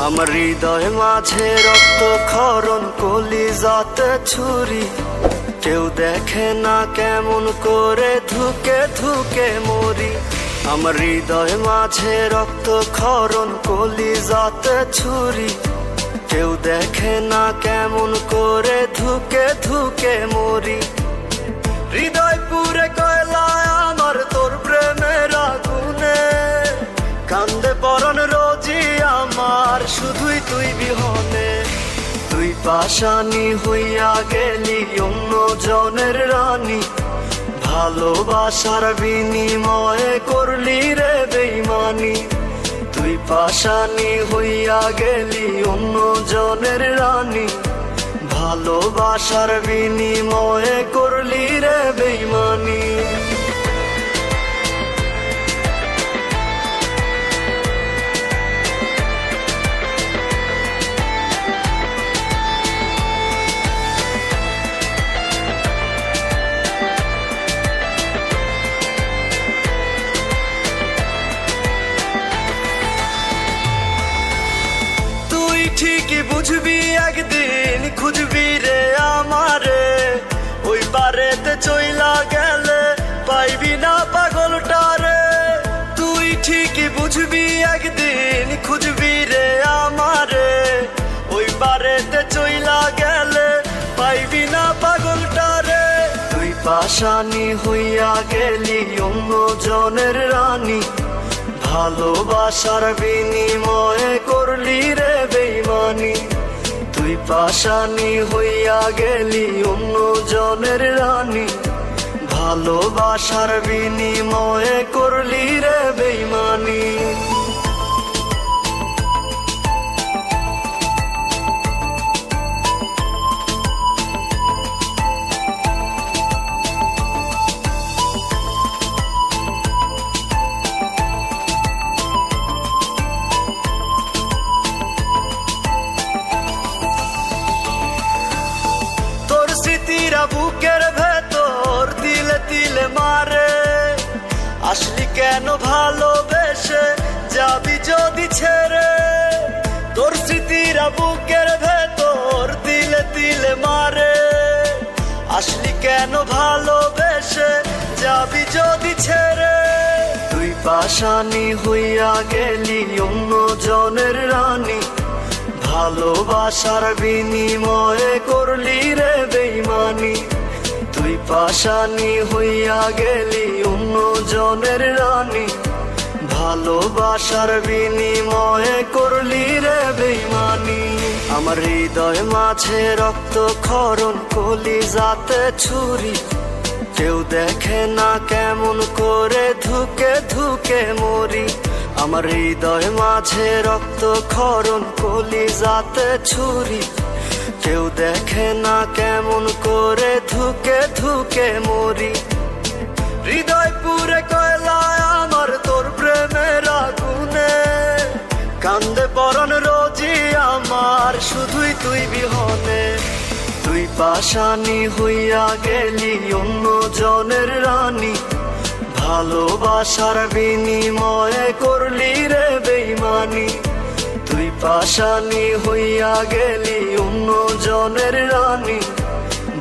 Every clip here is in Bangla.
আমার হৃদয় মাঝে রক্ত ক্ষরণ, কলিজাতে ছুরি। কেউ দেখে না কেমন করে ধুকে ধুকে মরি। আমার হৃদয় মাঝে রক্ত ক্ষরণ, কলিজাতে ছুরি। কেউ দেখে না কেমন করে ধুকে ধুকে মরি। হৃদয় পুরে কয়লায় আমার তোর প্রেমের আগুনে, কান্দে পরাণ রোজি আমার শুধুই তুই বিহনে। তুই পাশানি হইয়া গেলি অন্য জনের রানী, ভালোবাসার বিনিময়ে করলি রে বেইমানি। তুই পাশানি হইয়া গেলি অন্য জনের রানী, ভালোবাসার বিনিময়ে করলি রে বেইমানি। ঠিকই বুঝবি একদিন, খুঁজবি রে আমারে, ওই পারেতে চইলা গেলে পাইবি না পাগলটারে। তুই ঠিকই বুঝবি একদিন, খুঁজবি রে আমারে, ওই পারেতে চইলা গেলে পাইবি না পাগলটারে। তুই পাশানি হইয়া গেলি অন্য জনের রানী, ভালোবাসার বিনিময়ে করলি রে বেইমানি। তুই পাশানি হইয়া গেলি অন্য জনের রানী, ভালোবাসার বিনিময়ে করলি রে বেইমানি। স্মৃতিরা বুকের ভেতর তিলে তিলে মারে, আসলি কেন ভালোবেসে যাবি যদি ছেড়ে। তোর স্মৃতিরা বুকের ভেতর তিলে তিলে মারে, আসলি কেন ভালোবেসে যাবি যদি ছেড়ে। তুই পাশানি হইয়া গেলি অন্য জনের রানী, ভালোবাসার বিনিময়ে করলি রে বেইমানি। তুই পাশানি হইয়া গেলি অন্য জনের রানী, ভালোবাসার বিনিময়ে করলি রে বেইমানি। আমার হৃদয় মাঝে রক্ত ক্ষরণ, কলিজাতে ছুরি। কেউ দেখে না কেমন করে ধুকে ধুকে মরি। আমার হৃদয় মাঝে রক্ত ক্ষরণ, কলিজাতে ছুরি। কেউ দেখে না কেমন করে ধুকে ধুকে মরি। হৃদয় পুরে কয়লায় আমার তোর প্রেমের আগুনে, কান্দে পরাণ রোজি আমার শুধুই তুই বিহনে। তুই পাশানি হইয়া গেলি অন্য জনের রানী, ভালোবাসার বিনিময়ে করলি রে বেইমানি। তুই পাশানি হইয়া গেলি অন্য জনের রানী,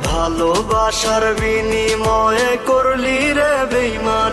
ভালোবাসার বিনিময়ে করলি রে বেইমানি।